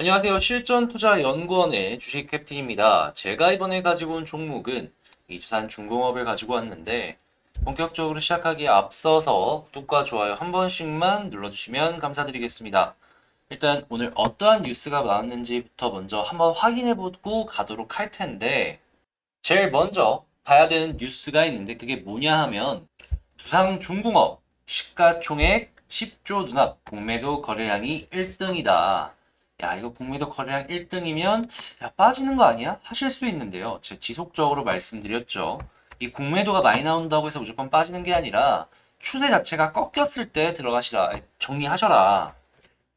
안녕하세요. 실전투자연구원의 주식 캡틴입니다. 제가 이번에 가지고 온 종목은 이두산중공업을 가지고 왔는데 본격적으로 시작하기에 앞서서 구독과 좋아요 한 번씩만 눌러주시면 감사드리겠습니다. 일단 오늘 어떠한 뉴스가 나왔는지부터 먼저 한번 확인해보고 가도록 할 텐데 제일 먼저 봐야 되는 뉴스가 있는데 그게 뭐냐 하면 두산중공업 시가총액 10조 눈앞 공매도 거래량이 1등이다. 야, 이거 공매도 거래량 1등이면 야, 빠지는 거 아니야? 하실 수 있는데요. 제가 지속적으로 말씀드렸죠. 이 공매도가 많이 나온다고 해서 무조건 빠지는 게 아니라 추세 자체가 꺾였을 때 들어가시라, 정리하셔라.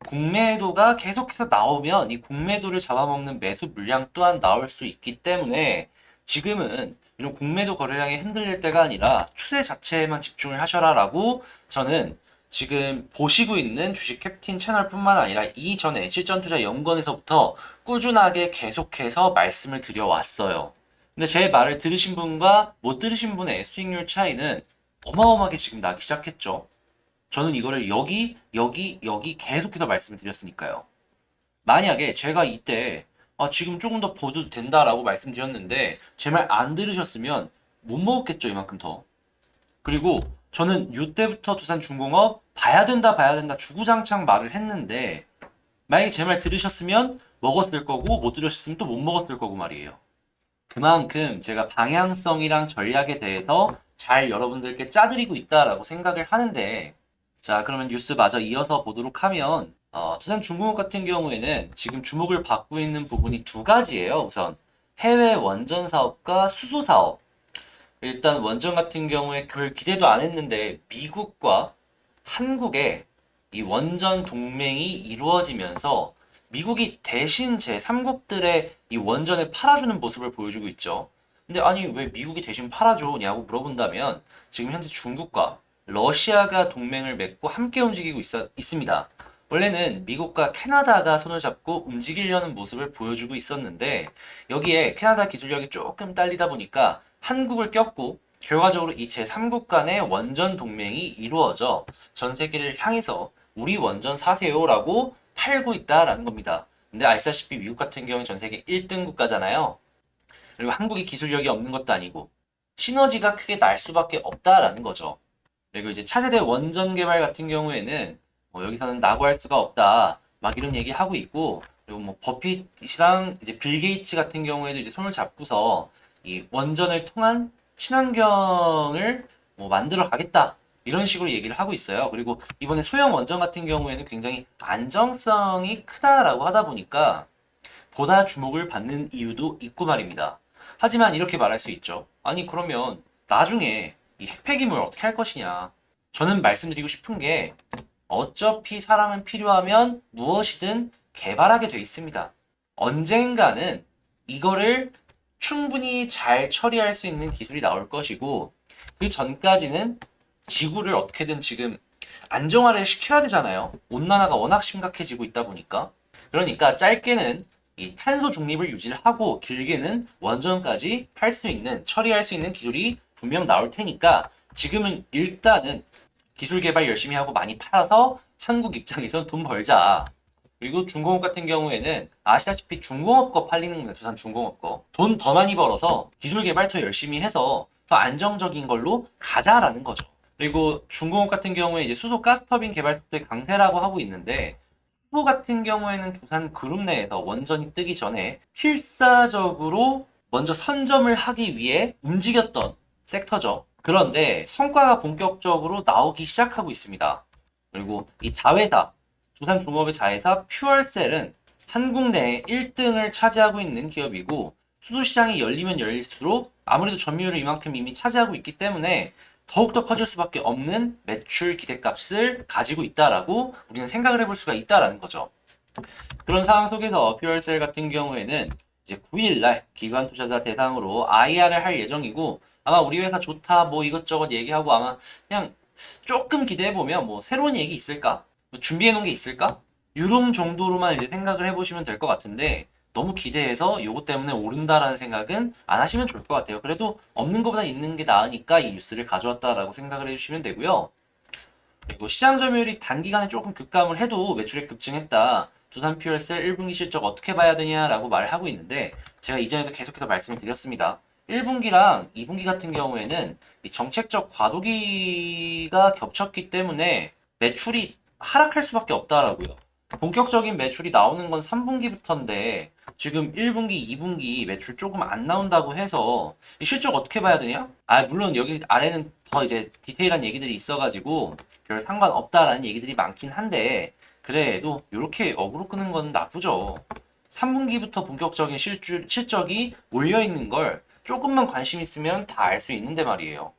공매도가 계속해서 나오면 이 공매도를 잡아먹는 매수 물량 또한 나올 수 있기 때문에 지금은 이런 공매도 거래량이 흔들릴 때가 아니라 추세 자체에만 집중을 하셔라라고 저는 지금 보시고 있는 주식 캡틴 채널뿐만 아니라 이전에 실전투자 연구원에서부터 꾸준하게 계속해서 말씀을 드려왔어요. 근데 제 말을 들으신 분과 못 들으신 분의 수익률 차이는 어마어마하게 지금 나기 시작했죠. 저는 이거를 여기 계속해서 말씀을 드렸으니까요. 만약에 제가 이때 지금 조금 더 보도 된다라고 말씀드렸는데 제 말 안 들으셨으면 못 먹었겠죠, 이만큼 더. 그리고 저는 이때부터 두산중공업 봐야 된다 주구장창 말을 했는데 만약에 제 말 들으셨으면 먹었을 거고 못 들으셨으면 또 못 먹었을 거고 말이에요. 그만큼 제가 방향성이랑 전략에 대해서 잘 여러분들께 짜드리고 있다라고 생각을 하는데 자, 그러면 뉴스 마저 이어서 보도록 하면 두산중공업 같은 경우에는 지금 주목을 받고 있는 부분이 두 가지예요. 우선 해외 원전 사업과 수소 사업. 일단 원전 같은 경우에 그걸 기대도 안 했는데 미국과 한국의 이 원전 동맹이 이루어지면서 미국이 대신 제3국들의 이 원전을 팔아주는 모습을 보여주고 있죠. 근데 아니 왜 미국이 대신 팔아줘냐고 물어본다면 지금 현재 중국과 러시아가 동맹을 맺고 함께 움직이고 있습니다. 원래는 미국과 캐나다가 손을 잡고 움직이려는 모습을 보여주고 있었는데 여기에 캐나다 기술력이 조금 딸리다 보니까 한국을 꼈고 결과적으로 이 제3국 간의 원전 동맹이 이루어져 전 세계를 향해서 우리 원전 사세요라고 팔고 있다라는 겁니다. 근데 아시다시피 미국 같은 경우에 전 세계 1등 국가잖아요. 그리고 한국이 기술력이 없는 것도 아니고 시너지가 크게 날 수밖에 없다라는 거죠. 그리고 이제 차세대 원전 개발 같은 경우에는 여기서는 낙오할 수가 없다. 막 이런 얘기 하고 있고 그리고 뭐 버핏이랑 이제 빌 게이츠 같은 경우에도 이제 손을 잡고서 이 원전을 통한 친환경을 뭐 만들어 가겠다. 이런 식으로 얘기를 하고 있어요. 그리고 이번에 소형 원전 같은 경우에는 굉장히 안정성이 크다라고 하다 보니까 보다 주목을 받는 이유도 있고 말입니다. 하지만 이렇게 말할 수 있죠. 아니, 그러면 나중에 이 핵폐기물 어떻게 할 것이냐. 저는 말씀드리고 싶은 게 어차피 사람은 필요하면 무엇이든 개발하게 돼 있습니다. 언젠가는 이거를 충분히 잘 처리할 수 있는 기술이 나올 것이고 그 전까지는 지구를 어떻게든 지금 안정화를 시켜야 되잖아요. 온난화가 워낙 심각해지고 있다 보니까. 그러니까 짧게는 이 탄소 중립을 유지를 하고 길게는 원전까지 할 수 있는, 처리할 수 있는 기술이 분명 나올 테니까 지금은 일단은 기술 개발 열심히 하고 많이 팔아서 한국 입장에선 돈 벌자. 그리고 중공업 같은 경우에는 아시다시피 중공업 거 팔리는 겁니다. 두산 중공업 거. 돈 더 많이 벌어서 기술 개발 더 열심히 해서 더 안정적인 걸로 가자라는 거죠. 그리고 중공업 같은 경우에 이제 수소 가스터빈 개발 속도의 강세라고 하고 있는데 수소 같은 경우에는 두산 그룹 내에서 원전이 뜨기 전에 필사적으로 먼저 선점을 하기 위해 움직였던 섹터죠. 그런데 성과가 본격적으로 나오기 시작하고 있습니다. 그리고 이 자회사, 두산중공업의 자회사 퓨얼셀은 한국 내에 1등을 차지하고 있는 기업이고 수소시장이 열리면 열릴수록 아무래도 점유율을 이만큼 이미 차지하고 있기 때문에 더욱더 커질 수밖에 없는 매출 기대값을 가지고 있다라고 우리는 생각을 해볼 수가 있다라는 거죠. 그런 상황 속에서 퓨얼셀 같은 경우에는 이제 9일날 기관 투자자 대상으로 IR을 할 예정이고 아마 우리 회사 좋다 뭐 이것저것 얘기하고 아마 그냥 조금 기대해보면 뭐 새로운 얘기 있을까? 뭐 준비해놓은 게 있을까? 이런 정도로만 이제 생각을 해보시면 될 것 같은데 너무 기대해서 요것 때문에 오른다라는 생각은 안 하시면 좋을 것 같아요. 그래도 없는 것보다 있는 게 나으니까 이 뉴스를 가져왔다라고 생각을 해주시면 되고요. 그리고 시장 점유율이 단기간에 조금 급감을 해도 매출액 급증했다. 두산 퓨어셀 1분기 실적 어떻게 봐야 되냐라고 말을 하고 있는데 제가 이전에도 계속해서 말씀을 드렸습니다. 1분기랑 2분기 같은 경우에는 이 정책적 과도기가 겹쳤기 때문에 매출이 하락할 수밖에 없다라고요. 본격적인 매출이 나오는 건 3분기부터인데 지금 1분기, 2분기 매출 조금 안 나온다고 해서 이 실적 어떻게 봐야 되냐? 아, 물론 여기 아래는 더 이제 디테일한 얘기들이 있어가지고 별 상관없다라는 얘기들이 많긴 한데 그래도 이렇게 어그로 끄는 건 나쁘죠. 3분기부터 본격적인 실적이 몰려있는 걸 조금만 관심 있으면 다 알 수 있는데 말이에요.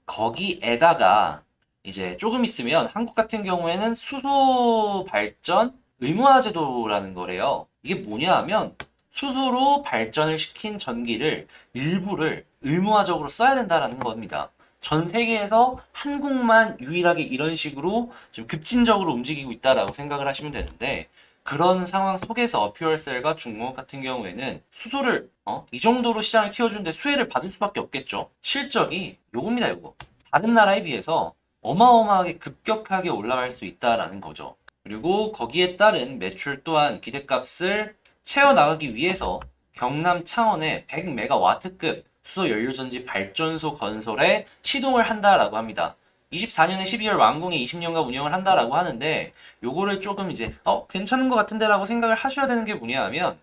거기에다가 이제 조금 있으면 한국 같은 경우에는 수소 발전 의무화 제도라는 거래요. 이게 뭐냐 하면 수소로 발전을 시킨 전기를 일부를 의무화적으로 써야 된다라는 겁니다. 전 세계에서 한국만 유일하게 이런 식으로 지금 급진적으로 움직이고 있다라고 생각을 하시면 되는데 그런 상황 속에서 퓨얼셀과 중공업 같은 경우에는 수소를 이 정도로 시장을 키워주는데 수혜를 받을 수밖에 없겠죠. 실적이 요겁니다, 요거. 다른 나라에 비해서 어마어마하게 급격하게 올라갈 수 있다라는 거죠. 그리고 거기에 따른 매출 또한 기대값을 채워나가기 위해서 경남 창원에 100메가와트급 수소연료전지 발전소 건설에 시동을 한다라고 합니다. 24년에 12월 완공에 20년간 운영을 한다라고 하는데 요거를 조금 이제 괜찮은 것 같은데 라고 생각을 하셔야 되는 게 뭐냐 하면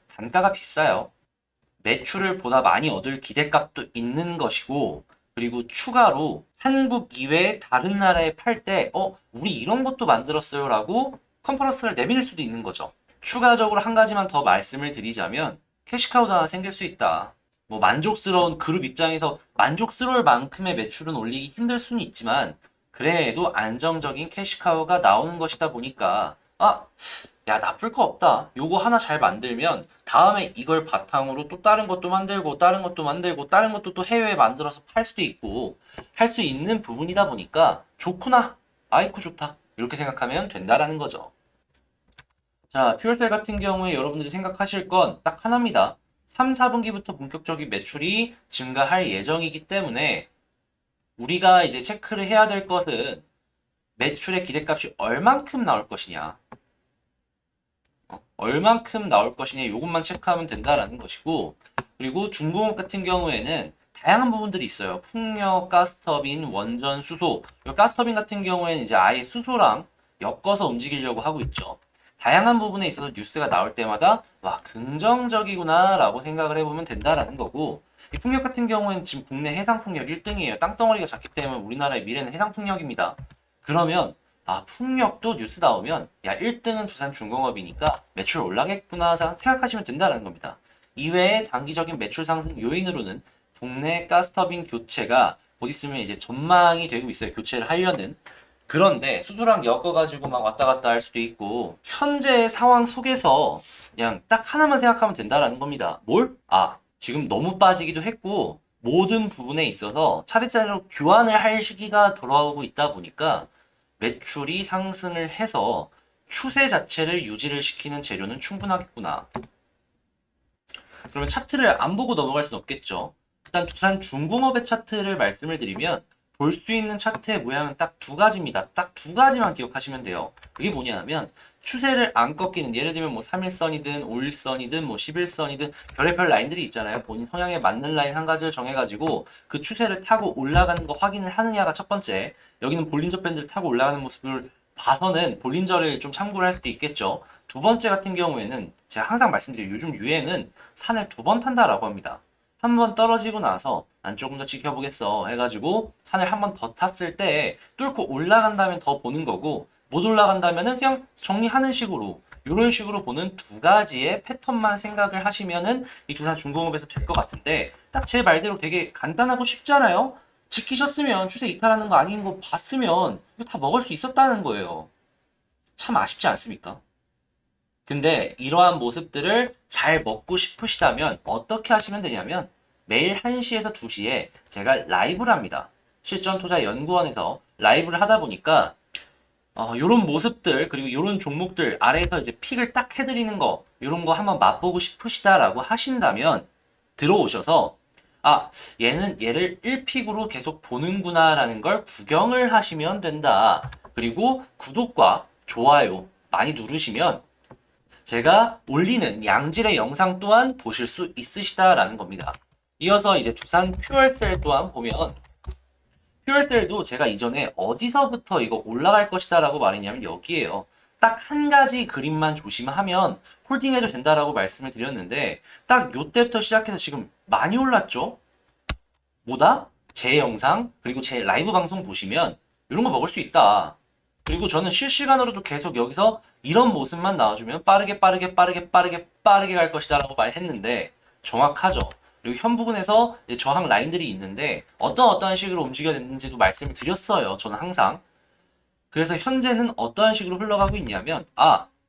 단가가 비싸요. 매출을 보다 많이 얻을 기대값도 있는 것이고 그리고 추가로 한국 이외에 다른 나라에 팔 때 우리 이런 것도 만들었어요 라고 컨퍼런스를 내밀 수도 있는 거죠. 추가적으로 한 가지만 더 말씀을 드리자면 캐시카우도 하나 생길 수 있다. 뭐 만족스러운 그룹 입장에서 만족스러울 만큼의 매출은 올리기 힘들 수는 있지만 그래도 안정적인 캐시카우가 나오는 것이다 보니까 야 나쁠 거 없다. 요거 하나 잘 만들면 다음에 이걸 바탕으로 또 다른 것도 만들고 다른 것도 만들고 다른 것도 또 해외에 만들어서 팔 수도 있고 할 수 있는 부분이다 보니까 좋구나. 아이코 좋다. 이렇게 생각하면 된다라는 거죠. 자, 퓨얼셀 같은 경우에 여러분들이 생각하실 건 딱 하나입니다. 3, 4분기부터 본격적인 매출이 증가할 예정이기 때문에 우리가 이제 체크를 해야 될 것은 매출의 기대값이 얼만큼 나올 것이냐. 얼만큼 나올 것이냐 이것만 체크하면 된다라는 것이고 그리고 중공업 같은 경우에는 다양한 부분들이 있어요. 풍력, 가스터빈, 원전, 수소. 이 가스터빈 같은 경우에는 이제 아예 수소랑 엮어서 움직이려고 하고 있죠. 다양한 부분에 있어서 뉴스가 나올 때마다 와 긍정적이구나 라고 생각을 해보면 된다라는 거고 이 풍력 같은 경우에는 지금 국내 해상풍력 1등이에요. 땅덩어리가 작기 때문에 우리나라의 미래는 해상풍력입니다. 그러면 풍력도 뉴스 나오면 야 1등은 두산중공업이니까 매출 올라겠구나 생각하시면 된다는 겁니다. 이외에 단기적인 매출 상승 요인으로는 국내 가스터빈 교체가 곧 있으면 이제 전망이 되고 있어요. 교체를 하려는. 그런데 수소랑 엮어가지고 막 왔다 갔다 할 수도 있고 현재 상황 속에서 그냥 딱 하나만 생각하면 된다라는 겁니다. 뭘? 지금 너무 빠지기도 했고 모든 부분에 있어서 차례차례로 교환을 할 시기가 돌아오고 있다 보니까 매출이 상승을 해서 추세 자체를 유지를 시키는 재료는 충분하겠구나. 그러면 차트를 안 보고 넘어갈 수는 없겠죠. 일단 두산 중공업의 차트를 말씀을 드리면 볼 수 있는 차트의 모양은 딱 두 가지입니다. 딱 두 가지만 기억하시면 돼요. 그게 뭐냐 하면 추세를 안 꺾이는 예를 들면 뭐 3일선이든 5일선이든 뭐 11선이든 별의별 라인들이 있잖아요. 본인 성향에 맞는 라인 한 가지를 정해가지고 그 추세를 타고 올라가는 거 확인을 하느냐가 첫 번째. 여기는 볼린저 밴드를 타고 올라가는 모습을 봐서는 볼린저를 좀 참고를 할 수도 있겠죠. 두 번째 같은 경우에는 제가 항상 말씀드린 요즘 유행은 산을 두 번 탄다라고 합니다. 한 번 떨어지고 나서 난 조금 더 지켜보겠어 해가지고 산을 한 번 더 탔을 때 뚫고 올라간다면 더 보는 거고 못 올라간다면 그냥 정리하는 식으로 이런 식으로 보는 두 가지의 패턴만 생각을 하시면은 이 두산중공업에서 될 것 같은데 딱 제 말대로 되게 간단하고 쉽잖아요. 지키셨으면 추세 이탈하는 거 아닌 거 봤으면 이거 다 먹을 수 있었다는 거예요. 참 아쉽지 않습니까? 근데 이러한 모습들을 잘 먹고 싶으시다면 어떻게 하시면 되냐면 매일 1시에서 2시에 제가 라이브를 합니다. 실전투자연구원에서 라이브를 하다 보니까 요런 모습들 그리고 요런 종목들 아래에서 이제 픽을 딱 해드리는 거 요런 거 한번 맛보고 싶으시다라고 하신다면 들어오셔서 얘는 얘를 1픽으로 계속 보는구나 라는 걸 구경을 하시면 된다. 그리고 구독과 좋아요 많이 누르시면 제가 올리는 양질의 영상 또한 보실 수 있으시다라는 겁니다. 이어서 이제 두산 퓨얼셀 또한 보면 퓨얼셀도 제가 이전에 어디서부터 이거 올라갈 것이다 라고 말했냐면 여기에요. 딱 한 가지 그림만 조심하면 홀딩해도 된다라고 말씀을 드렸는데 딱 요때부터 시작해서 지금 많이 올랐죠? 뭐다? 제 영상 그리고 제 라이브 방송 보시면 이런 거 먹을 수 있다. 그리고 저는 실시간으로도 계속 여기서 이런 모습만 나와주면 빠르게 갈 것이다 라고 말했는데 정확하죠. 그리고 현 부분에서 이제 저항 라인들이 있는데 어떠한 식으로 움직여야 되는지도 말씀을 드렸어요. 저는 항상. 그래서 현재는 어떠한 식으로 흘러가고 있냐면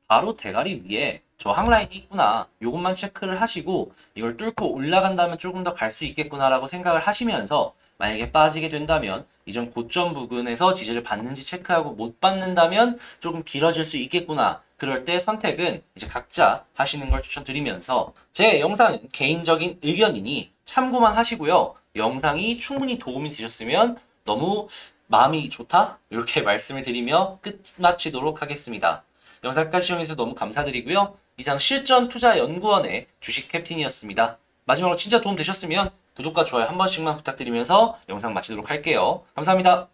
바로 대가리 위에 저항 라인이 있구나. 요것만 체크를 하시고 이걸 뚫고 올라간다면 조금 더 갈 수 있겠구나라고 생각을 하시면서 만약에 빠지게 된다면 이전 고점 부근에서 지지를 받는지 체크하고 못 받는다면 조금 길어질 수 있겠구나. 그럴 때 선택은 이제 각자 하시는 걸 추천드리면서 제 영상은 개인적인 의견이니 참고만 하시고요. 영상이 충분히 도움이 되셨으면 너무 마음이 좋다? 이렇게 말씀을 드리며 끝마치도록 하겠습니다. 영상까지 시청해주셔서 너무 감사드리고요. 이상 실전투자연구원의 주식 캡틴이었습니다. 마지막으로 진짜 도움 되셨으면 구독과 좋아요 한 번씩만 부탁드리면서 영상 마치도록 할게요. 감사합니다.